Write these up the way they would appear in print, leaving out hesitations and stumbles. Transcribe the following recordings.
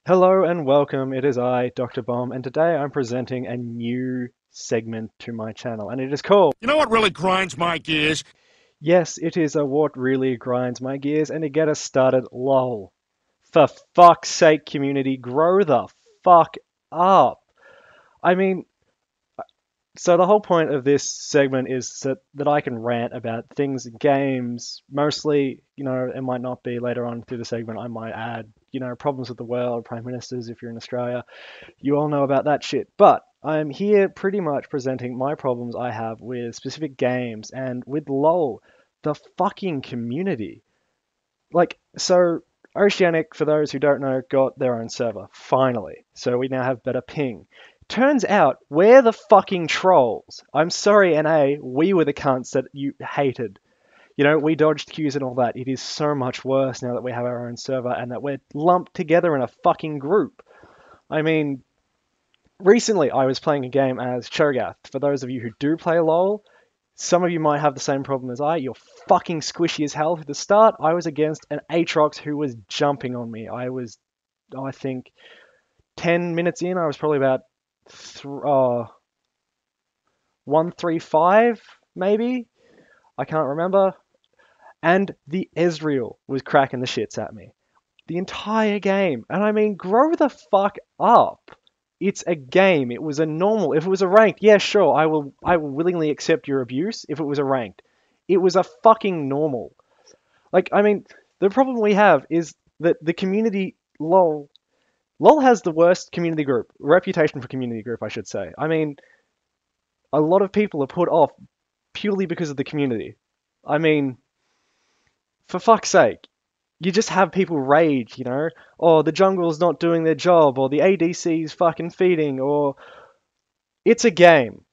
Hello and welcome. It is I, Dr. Bomm, and today I'm presenting a new segment to my channel, and it is called You know what really grinds my gears? Yes, it is a what really grinds my gears, and to get us started, lol. For fuck's sake, community, grow the fuck up. I mean, so the whole point of this segment is that I can rant about things in games. Mostly, it might not be later on through the segment. I might add, problems with the world, prime ministers if you're in Australia. You all know about that shit. But I'm here pretty much presenting my problems I have with specific games and with LOL, the fucking community. So Oceanic, for those who don't know, got their own server, finally. So we now have better ping. Turns out we're the fucking trolls. I'm sorry, NA, we were the cunts that you hated. We dodged queues and all that. It is so much worse now that we have our own server and that we're lumped together in a fucking group. I mean, recently I was playing a game as Cho'Gath. For those of you who do play LoL, some of you might have the same problem as I. You're fucking squishy as hell. At the start, I was against an Aatrox who was jumping on me. I think, 10 minutes in, I was probably about 135, maybe? I can't remember. And the Ezreal was cracking the shits at me the entire game. And I mean, grow the fuck up. It's a game. It was a normal. If it was a ranked, yeah, sure, I will willingly accept your abuse if it was a ranked. It was a fucking normal. I mean, the problem we have is that the community LOL has the worst community group, reputation for community group, I should say. I mean, a lot of people are put off purely because of the community. I mean, for fuck's sake, you just have people rage. Oh, the jungle's not doing their job, or the ADC's fucking feeding, or it's a game.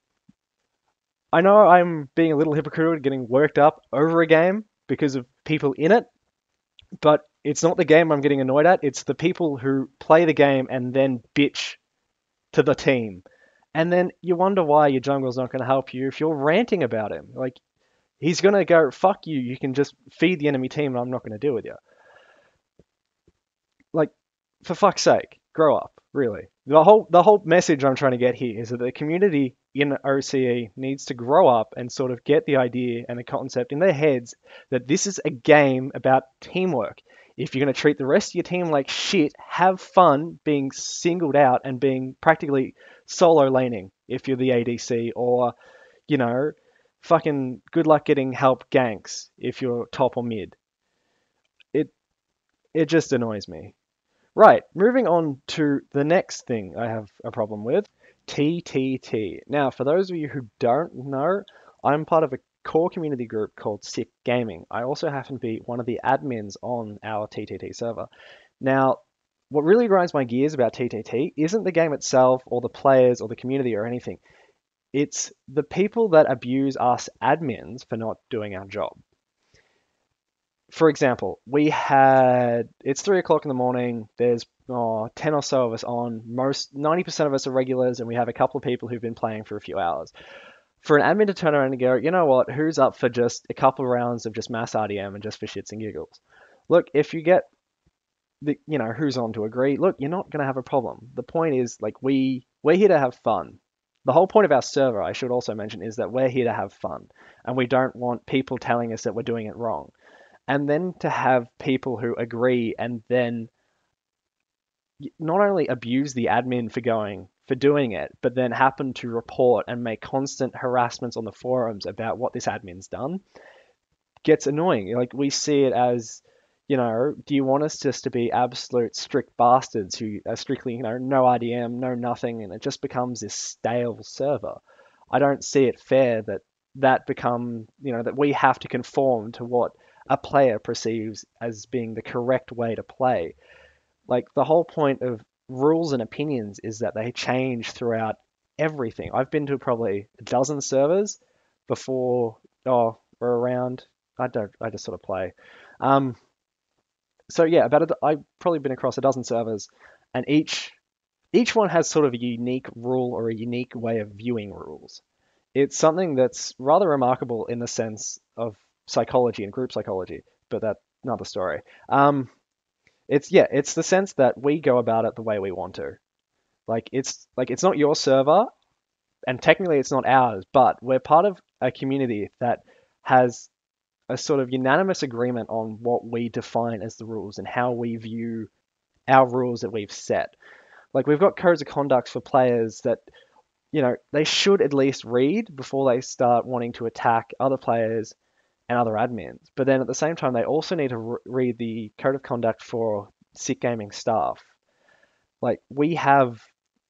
I know I'm being a little hypocritical, getting worked up over a game because of people in it, but it's not the game I'm getting annoyed at. It's the people who play the game and then bitch to the team. And then you wonder why your jungle's not going to help you if you're ranting about him. He's going to go, fuck you, you can just feed the enemy team and I'm not going to deal with you. Like, for fuck's sake, grow up, really. The whole message I'm trying to get here is that the community in OCE needs to grow up and sort of get the idea and the concept in their heads that this is a game about teamwork. If you're going to treat the rest of your team like shit, have fun being singled out and being practically solo laning if you're the ADC, or, you know, fucking good luck getting help ganks if you're top or mid. It it just annoys me. Right, moving on to the next thing I have a problem with, TTT. Now, for those of you who don't know, I'm part of a core community group called Sick Gaming. I also happen to be one of the admins on our TTT server. Now, what really grinds my gears about TTT isn't the game itself or the players or the community or anything. It's the people that abuse us admins for not doing our job. For example, it's 3 o'clock in the morning. There's 10 or so of us on. Most 90% of us are regulars, and we have a couple of people who've been playing for a few hours. For an admin to turn around and go, you know what, who's up for just a couple of rounds of just mass RDM and just for shits and giggles? Look, if you get who's on to agree, look, you're not going to have a problem. The point is, we're here to have fun. The whole point of our server, I should also mention, is that we're here to have fun, and we don't want people telling us that we're doing it wrong. And then to have people who agree and then not only abuse the admin for doing it, but then happen to report and make constant harassments on the forums about what this admin's done gets annoying. We see it as, do you want us just to be absolute strict bastards who are strictly, no IDM, no nothing, and it just becomes this stale server? I don't see it fair that we have to conform to what a player perceives as being the correct way to play. The whole point of rules and opinions is that they change throughout everything. I've been to probably a dozen servers before, or around. I just sort of play. Um, so yeah, I've probably been across a dozen servers, and each one has sort of a unique rule or a unique way of viewing rules. It's something that's rather remarkable in the sense of psychology and group psychology, but that's another story. it's the sense that we go about it the way we want to. It's not your server, and technically it's not ours, but we're part of a community that has a sort of unanimous agreement on what we define as the rules and how we view our rules that we've set. Like we've got codes of conduct for players that, they should at least read before they start wanting to attack other players and other admins. But then at the same time, they also need to read the code of conduct for sick gaming staff. Like we have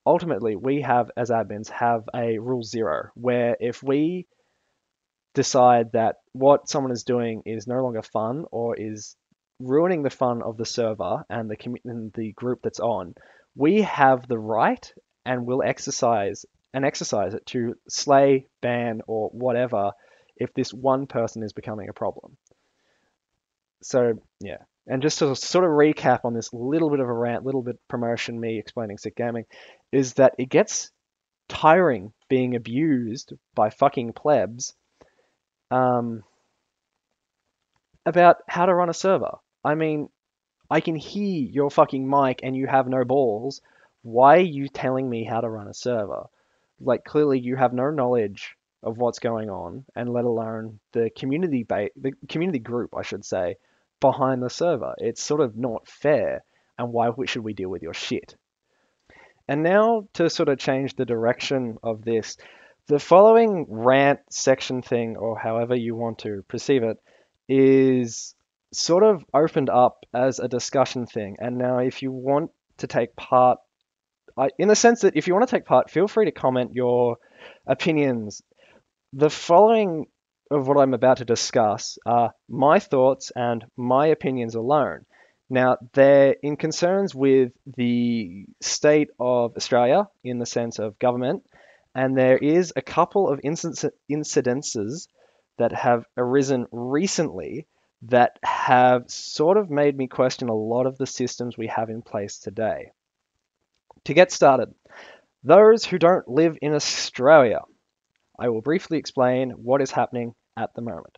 as admins have a rule zero where if we decide that what someone is doing is no longer fun or is ruining the fun of the server and the group that's on, we have the right and will exercise it to slay, ban, or whatever if this one person is becoming a problem. So yeah, and just to sort of recap on this little bit of a rant, little bit promotion, me explaining sick gaming, is that it gets tiring being abused by fucking plebs um, about how to run a server. I mean, I can hear your fucking mic and you have no balls. Why are you telling me how to run a server? Like, clearly you have no knowledge of what's going on, and let alone the community group, I should say, behind the server. It's sort of not fair, and why should we deal with your shit? And now to sort of change the direction of this, the following rant section thing, or however you want to perceive it, is sort of opened up as a discussion thing. And now, if you want to take part, in the sense that if you want to take part, feel free to comment your opinions. The following of what I'm about to discuss are my thoughts and my opinions alone. Now, they're in concerns with the state of Australia in the sense of government, and there is a couple of incidences that have arisen recently that have sort of made me question a lot of the systems we have in place today. To get started, those who don't live in Australia, I will briefly explain what is happening at the moment.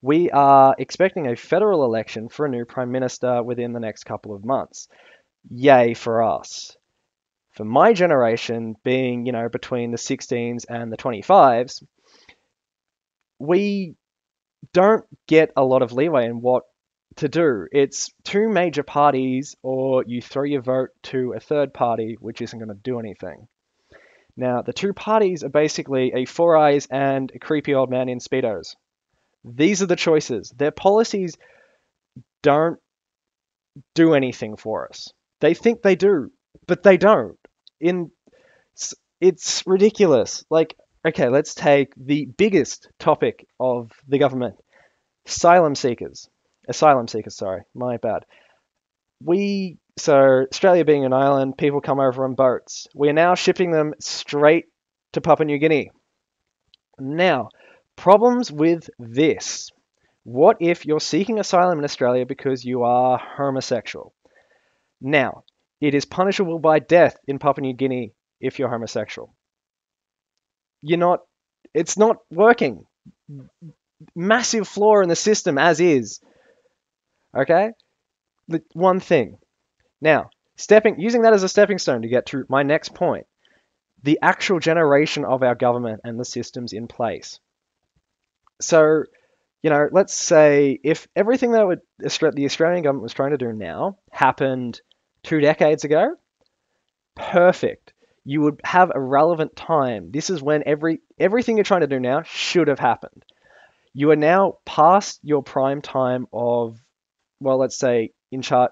We are expecting a federal election for a new Prime Minister within the next couple of months. Yay for us. For my generation, being, between the 16s and the 25s, we don't get a lot of leeway in what to do. It's two major parties, or you throw your vote to a third party, which isn't going to do anything. Now, the two parties are basically a Four Eyes and a creepy old man in Speedos. These are the choices. Their policies don't do anything for us. They think they do, but they don't. In It's ridiculous. Like, okay, let's take the biggest topic of the government. Asylum seekers. Asylum seekers, sorry. My bad. So Australia being an island, people come over on boats. We are now shipping them straight to Papua New Guinea. Now, problems with this. What if you're seeking asylum in Australia because you are homosexual? Now, it is punishable by death in Papua New Guinea if you're homosexual. It's not working. Massive flaw in the system as is. Okay? The one thing. Now, using that as a stepping stone to get to my next point, the actual generation of our government and the systems in place. So, let's say if everything that the Australian government was trying to do now happened 2 decades ago, perfect. You would have a relevant time. This is when everything you're trying to do now should have happened. You are now past your prime time of, well, let's say in charge,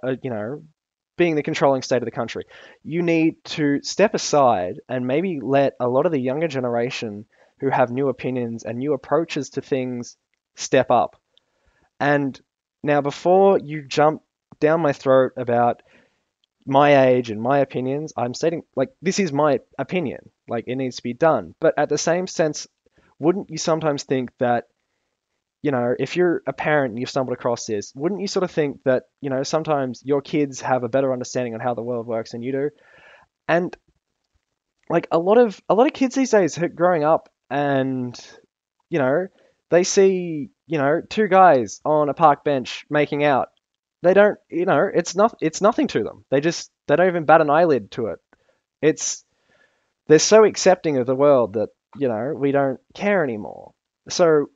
being the controlling state of the country. You need to step aside and maybe let a lot of the younger generation who have new opinions and new approaches to things step up. And now, before you jump down my throat about my age and my opinions, I'm stating, like, this is my opinion. Like, it needs to be done. But at the same sense, wouldn't you sometimes think that, if you're a parent and you've stumbled across this, wouldn't you sort of think that, sometimes your kids have a better understanding on how the world works than you do? And like a lot of kids these days growing up, and they see two guys on a park bench making out, They don't, it's nothing to them. They don't even bat an eyelid to it. It's they're so accepting of the world that we don't care anymore. So,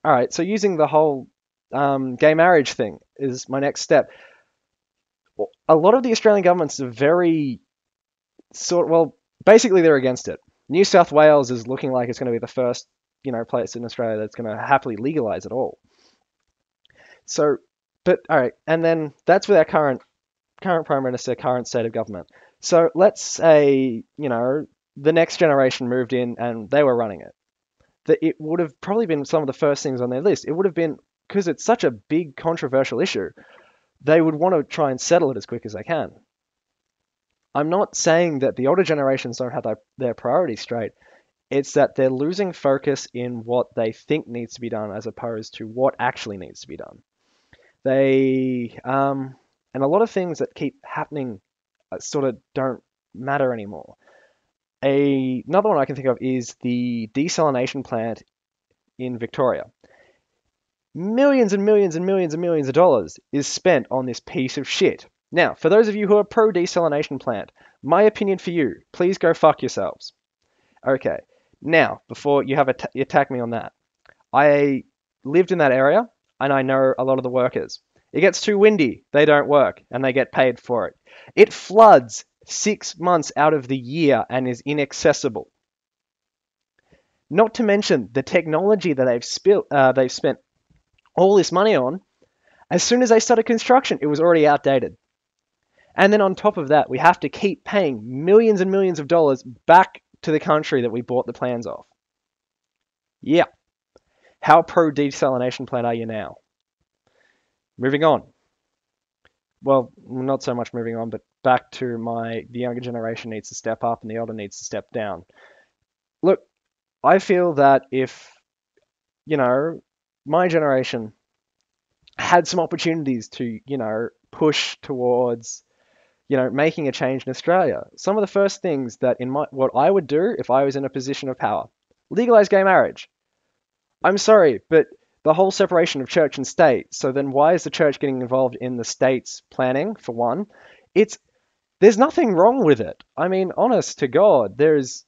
all right. So using the whole gay marriage thing is my next step. A lot of the Australian governments are very well, basically they're against it. New South Wales is looking like it's going to be the first place in Australia that's going to happily legalize it all. So, but all right, and then that's with our current prime minister, current state of government. So let's say the next generation moved in and they were running it. That it would have probably been some of the first things on their list. It would have been because it's such a big controversial issue. They would want to try and settle it as quick as they can. I'm not saying that the older generations don't have their priorities straight. It's that they're losing focus in what they think needs to be done as opposed to what actually needs to be done. And a lot of things that keep happening sort of don't matter anymore. Another one I can think of is the desalination plant in Victoria. Millions and millions and millions and millions of dollars is spent on this piece of shit. Now, for those of you who are pro desalination plant, my opinion for you, please go fuck yourselves. Okay. Now, before you attack me on that, I lived in that area and I know a lot of the workers. It gets too windy, they don't work, and they get paid for it. It floods 6 months out of the year and is inaccessible. Not to mention the technology that they've spent all this money on. As soon as they started construction, it was already outdated. And then on top of that, we have to keep paying millions and millions of dollars back to the country that we bought the plans off. Yeah. How pro desalination plant are you now? Moving on. Well, not so much moving on, but back to the younger generation needs to step up and the older needs to step down. Look, I feel that if, my generation had some opportunities to, push towards, making a change in Australia, some of the first things that what I would do if I was in a position of power, legalize gay marriage. I'm sorry, but the whole separation of church and state. So then why is the church getting involved in the state's planning, for one? There's nothing wrong with it. I mean, honest to God, that's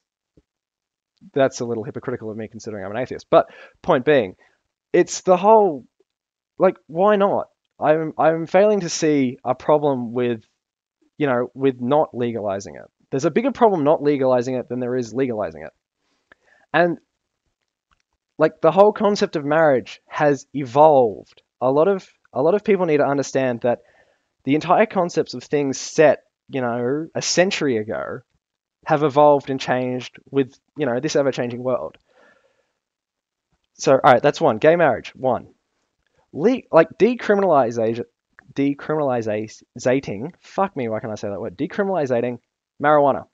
a little hypocritical of me considering I'm an atheist. But point being, it's the whole, why not? I'm failing to see a problem with not legalizing it. There's a bigger problem not legalizing it than there is legalizing it. And the whole concept of marriage has evolved. A lot of people need to understand that the entire concepts of things set, a century ago have evolved and changed with, this ever-changing world. So, all right, that's one. Gay marriage, one. Decriminalization, fuck me, why can't I say that word? Decriminalizing marijuana.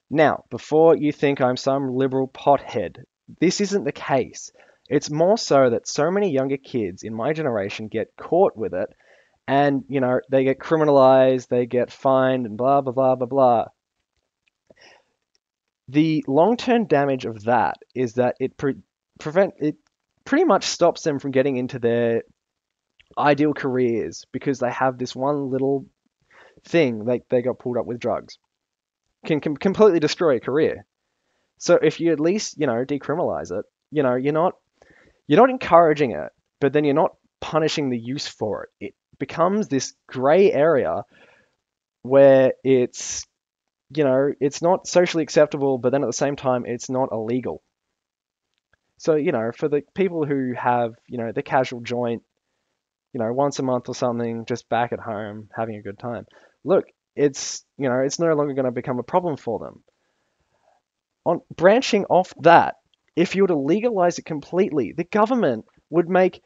Now, before you think I'm some liberal pothead, this isn't the case. It's more so that so many younger kids in my generation get caught with it and, they get criminalized, they get fined and blah, blah, blah, blah, blah. The long-term damage of that is that it pretty much stops them from getting into their ideal careers because they have this one little thing, they got pulled up with drugs. Can completely destroy a career. So if you at least, decriminalize it, you're not encouraging it, but then you're not punishing the use for it. It becomes this gray area where it's not socially acceptable, but then at the same time, it's not illegal. So, for the people who have, the casual joint, once a month or something, just back at home, having a good time. Look, it's no longer going to become a problem for them. On branching off that, if you were to legalize it completely, the government would make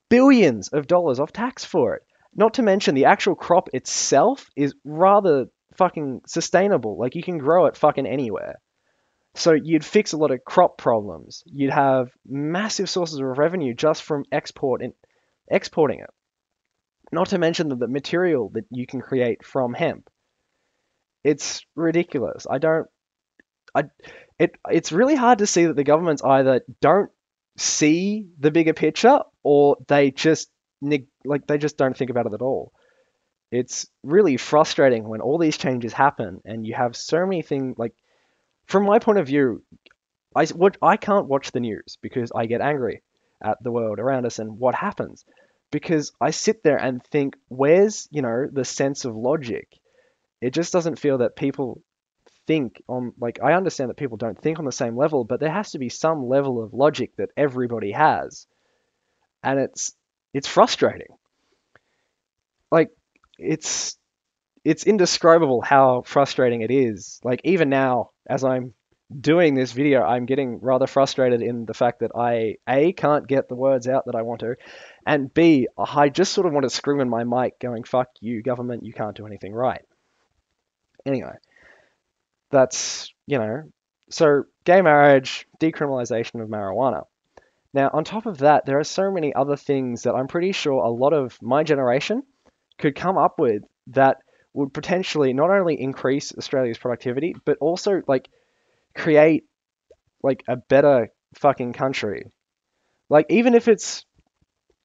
billions of dollars off tax for it. Not to mention the actual crop itself is rather fucking sustainable. You can grow it fucking anywhere. So you'd fix a lot of crop problems. You'd have massive sources of revenue just from exporting it. Not to mention the material that you can create from hemp. It's ridiculous. It's really hard to see that the governments either don't see the bigger picture or they just like they just don't think about it at all. It's really frustrating when all these changes happen and you have so many things like from my point of view, I can't watch the news because I get angry at the world around us and what happens. Because I sit there and think, where's, the sense of logic? It just doesn't feel that people think on, like, I understand that people don't think on the same level, but there has to be some level of logic that everybody has. And it's frustrating. Like, it's it's indescribable how frustrating it is. Like even now, as I'm doing this video, I'm getting rather frustrated in the fact that I A can't get the words out that I want to, and B, I just sort of want to scream in my mic going, fuck you, government, you can't do anything right. Anyway, that's so gay marriage, decriminalization of marijuana. Now, on top of that, there are so many other things that I'm pretty sure a lot of my generation could come up with that would potentially not only increase Australia's productivity, but also like create like a better fucking country. Like even if it's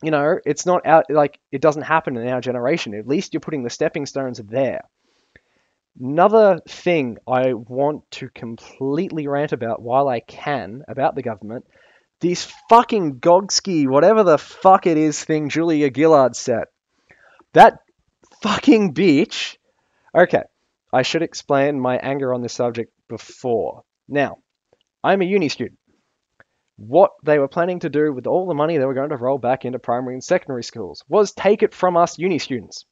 not out like it doesn't happen in our generation, at least you're putting the stepping stones there. Another thing I want to completely rant about while I can about the government, this fucking Gogski, whatever the fuck it is thing Julia Gillard said. That fucking bitch. Okay, I should explain my anger on this subject before. Now, I'm a uni student. What they were planning to do with all the money they were going to roll back into primary and secondary schools was take it from us uni students.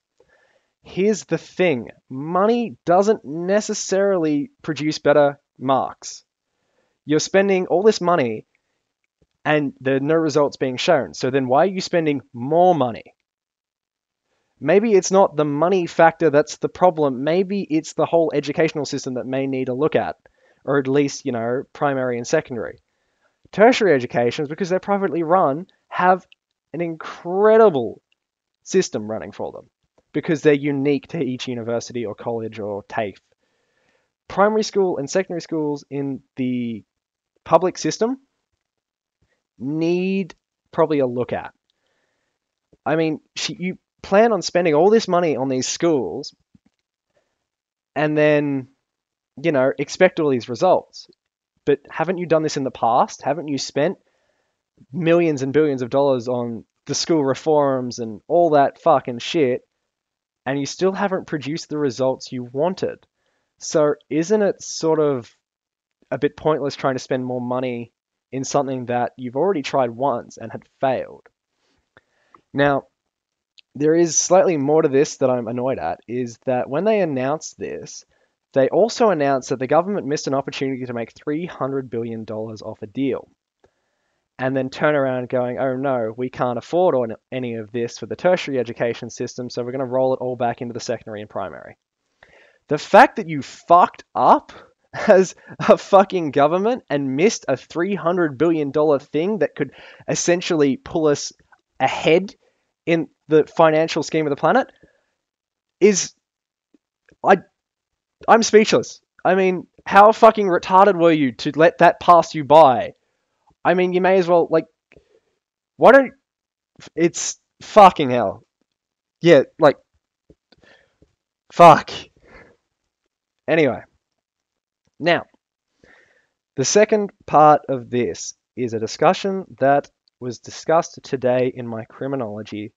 Here's the thing. Money doesn't necessarily produce better marks. You're spending all this money and there are no results being shown. So then why are you spending more money? Maybe it's not the money factor that's the problem. Maybe it's the whole educational system that may need a look at, or at least, primary and secondary. Tertiary educations, because they're privately run, have an incredible system running for them because they're unique to each university or college or TAFE. Primary school and secondary schools in the public system need probably a look at. I mean, you plan on spending all this money on these schools and then, expect all these results. But haven't you done this in the past? Haven't you spent millions and billions of dollars on the school reforms and all that fucking shit, and you still haven't produced the results you wanted? So isn't it sort of a bit pointless trying to spend more money in something that you've already tried once and had failed? Now, there is slightly more to this that I'm annoyed at, is that when they announced this, they also announced that the government missed an opportunity to make $300 billion off a deal. And then turn around going, oh no, we can't afford any of this for the tertiary education system, so we're going to roll it all back into the secondary and primary. The fact that you fucked up as a fucking government and missed a $300 billion thing that could essentially pull us ahead in the financial scheme of the planet is... I'm speechless. I mean, how fucking retarded were you to let that pass you by? I mean, you may as well, like, why don't... It's fucking hell. Yeah, like, fuck. Anyway, now, the second part of this is a discussion that was discussed today in my criminology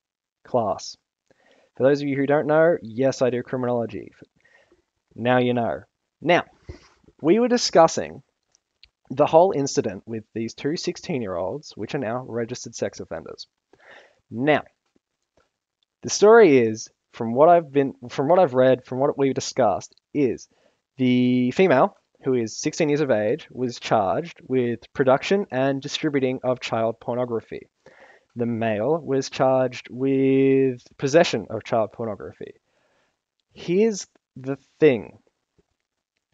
class. For those of you who don't know, yes, I do criminology. Now you know. Now, we were discussing the whole incident with these two 16-year-olds, which are now registered sex offenders. Now, the story is, from what I've read, from what we've discussed, is the female, who is 16 years of age, was charged with production and distributing of child pornography. The male was charged with possession of child pornography. Here's the thing.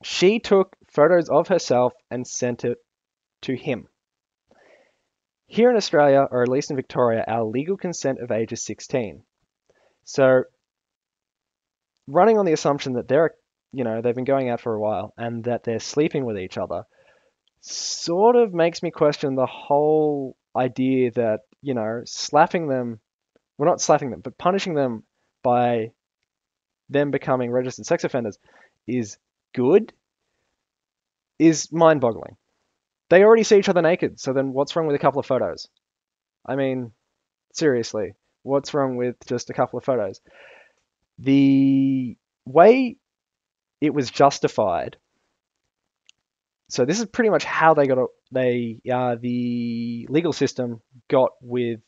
She took photos of herself and sent it to him. Here in Australia, or at least in Victoria, our legal consent of age is 16. So, running on the assumption that they've been going out for a while and that they're sleeping with each other, sort of makes me question the whole idea that, slapping them we're not slapping them, but punishing them by them becoming registered sex offenders is good is mind-boggling. They already see each other naked, so then what's wrong with a couple of photos? I mean, seriously, what's wrong with just a couple of photos? The way it was justified. So this is pretty much how the legal system got with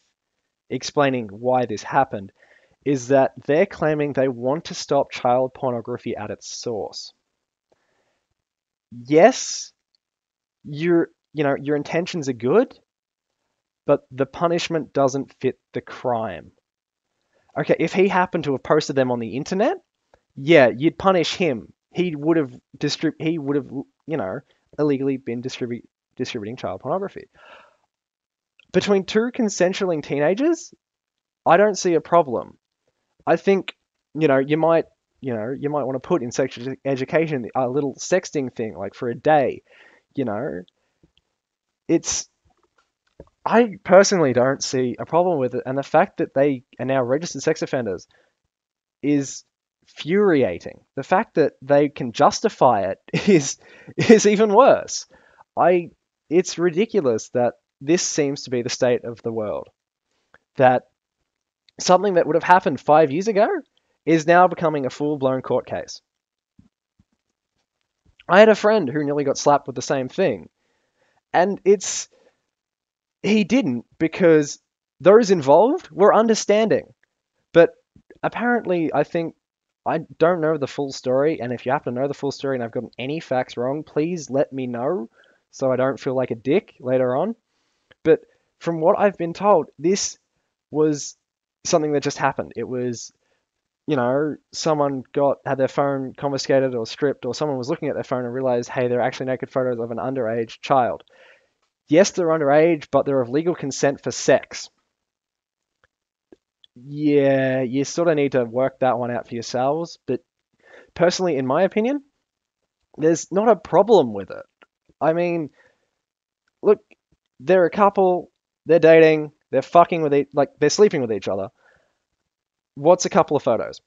explaining why this happened is that they're claiming they want to stop child pornography at its source. Yes, your intentions are good, but the punishment doesn't fit the crime. Okay, if he happened to have posted them on the internet, yeah, you'd punish him. He would have, illegally been distributing child pornography. Between two consensual teenagers, I don't see a problem. I think, you might want to put in sex education a little sexting thing, like for a day. You know, it's I personally don't see a problem with it, and the fact that they are now registered sex offenders is infuriating. The fact that they can justify it is even worse. I It's ridiculous that this seems to be the state of the world. That something that would have happened 5 years ago is now becoming a full-blown court case. I had a friend who nearly got slapped with the same thing, and he didn't because those involved were understanding. But apparently, I don't know the full story, and if you happen to know the full story and I've gotten any facts wrong, please let me know so I don't feel like a dick later on. But from what I've been told, this was something that just happened. It was, someone had their phone confiscated or stripped, or someone was looking at their phone and realized, hey, they're actually naked photos of an underage child. Yes, they're underage, but they're of legal consent for sex. Yeah, you sort of need to work that one out for yourselves. But personally, in my opinion, there's not a problem with it. I mean, look, they're a couple, they're dating, they're fucking with they're sleeping with each other. What's a couple of photos?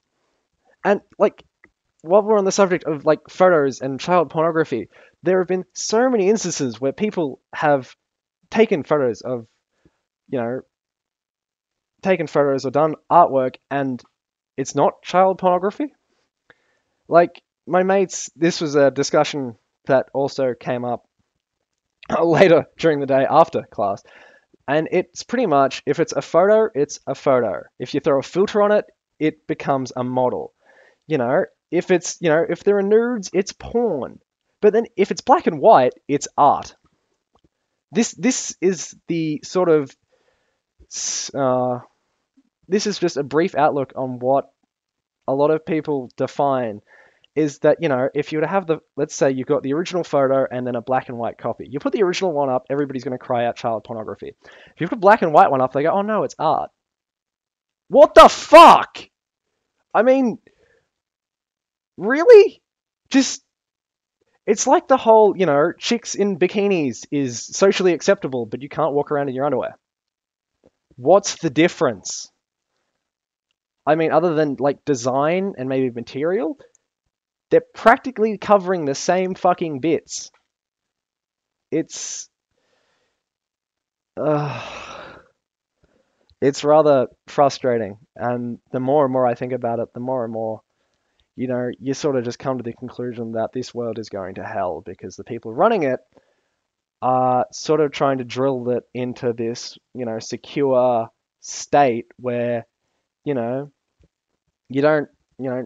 And while we're on the subject of photos and child pornography, there have been so many instances where people have taken photos of, you know, taken photos or done artwork and it's not child pornography. Like my mates, this was a discussion that also came up later during the day after class. And it's pretty much, if it's a photo, it's a photo. If you throw a filter on it, it becomes a model. If there are nudes, it's porn. But then if it's black and white, it's art. This is the sort of this is just a brief outlook on what a lot of people define is that, if you were to have let's say you've got the original photo and then a black and white copy. You put the original one up, everybody's going to cry out child pornography. If you put a black and white one up, they go, oh no, it's art. What the fuck? I mean, really? Just, it's like the whole, chicks in bikinis is socially acceptable, but you can't walk around in your underwear. What's the difference? I mean, other than design and maybe material, they're practically covering the same fucking bits. It's it's rather frustrating, and the more and more I think about it, the more and more, you sort of just come to the conclusion that this world is going to hell because the people running it are sort of trying to drill it into this, secure state where, you know, you don't,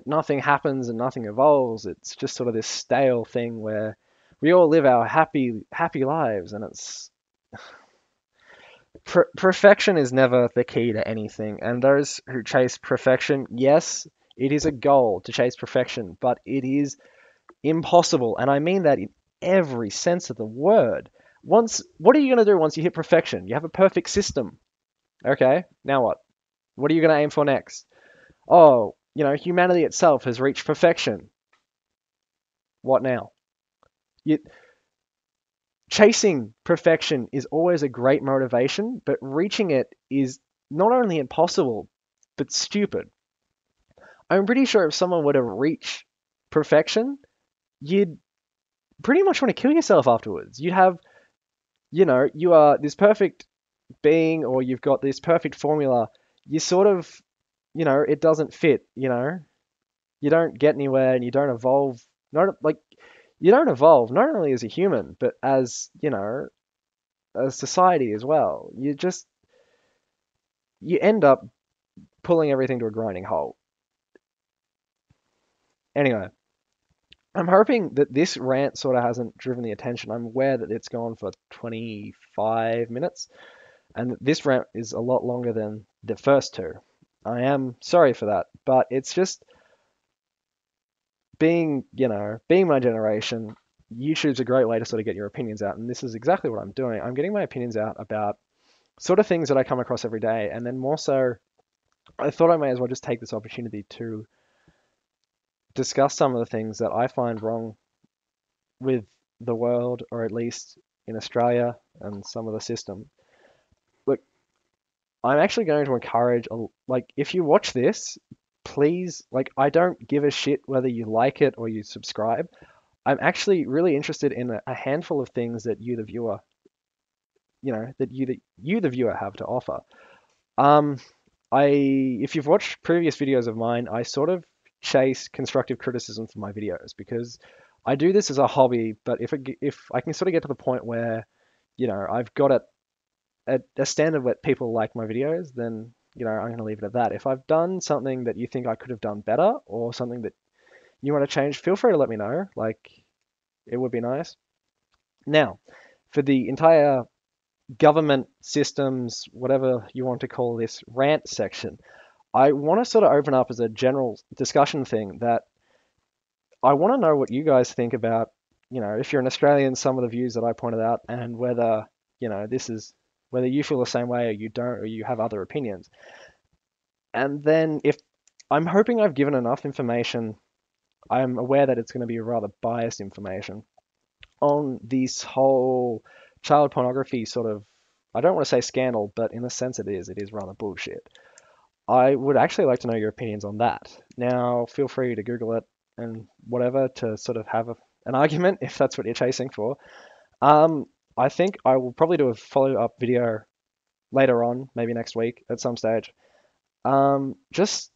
nothing happens and nothing evolves. It's just sort of this stale thing where we all live our happy lives, and it's perfection is never the key to anything. And those who chase perfection, yes, it is a goal to chase perfection, but it is impossible, and I mean that in every sense of the word. What are you going to do once you hit perfection? You have a perfect system. Okay, now what? What are you going to aim for next? Oh, humanity itself has reached perfection. What now? You, Chasing perfection is always a great motivation, but reaching it is not only impossible, but stupid. I'm pretty sure if someone were to reach perfection, you'd pretty much want to kill yourself afterwards. You'd have, you are this perfect being, or you've got this perfect formula. You sort of, it doesn't fit, you don't get anywhere and you don't evolve. Not like you don't evolve not only as a human, but as, a society as well. You end up pulling everything to a grinding halt. Anyway, I'm hoping that this rant sort of hasn't driven the attention. I'm aware that it's gone for 25 minutes, and this rant is a lot longer than the first two. I am sorry for that, but it's just being my generation. YouTube's a great way to sort of get your opinions out, and this is exactly what I'm doing. I'm getting my opinions out about sort of things that I come across every day, and then more so, I thought I may as well just take this opportunity to discuss some of the things that I find wrong with the world, or at least in Australia and some of the system. Look, I'm actually going to encourage, like, if you watch this, please, like, I don't give a shit whether you like it or you subscribe. I'm actually really interested in a handful of things that you, the viewer, the viewer have to offer. Um, if you've watched previous videos of mine, I sort of chase constructive criticism for my videos because I do this as a hobby. But if I can sort of get to the point where, I've got it at a standard where people like my videos, then I'm going to leave it at that. If I've done something that you think I could have done better or something that you want to change, feel free to let me know. Like, it would be nice. Now, for the entire government systems, whatever you want to call this rant section, I want to sort of open up as a general discussion thing that I want to know what you guys think about, if you're an Australian, some of the views that I pointed out, and whether, whether you feel the same way or you don't, or you have other opinions. And then if I'm hoping I've given enough information, I'm aware that it's going to be rather biased information on this whole child pornography sort of, I don't want to say scandal, but in a sense it is rather bullshit. I would actually like to know your opinions on that. Now, feel free to Google it and whatever to sort of have an argument if that's what you're chasing for. I think I will probably do a follow-up video later on, maybe next week at some stage. Just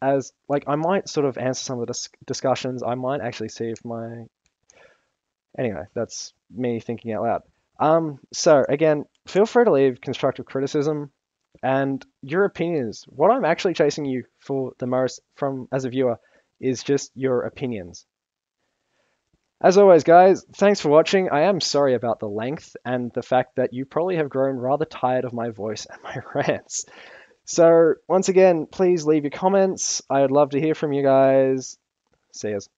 as like I might sort of answer some of the discussions. I might actually see if my anyway, that's me thinking out loud. So again, feel free to leave constructive criticism and your opinions. What I'm actually chasing you for the most from as a viewer is just your opinions. As always, guys, thanks for watching. I am sorry about the length and the fact that you probably have grown rather tired of my voice and my rants. So once again, please leave your comments. I'd love to hear from you guys. See yous.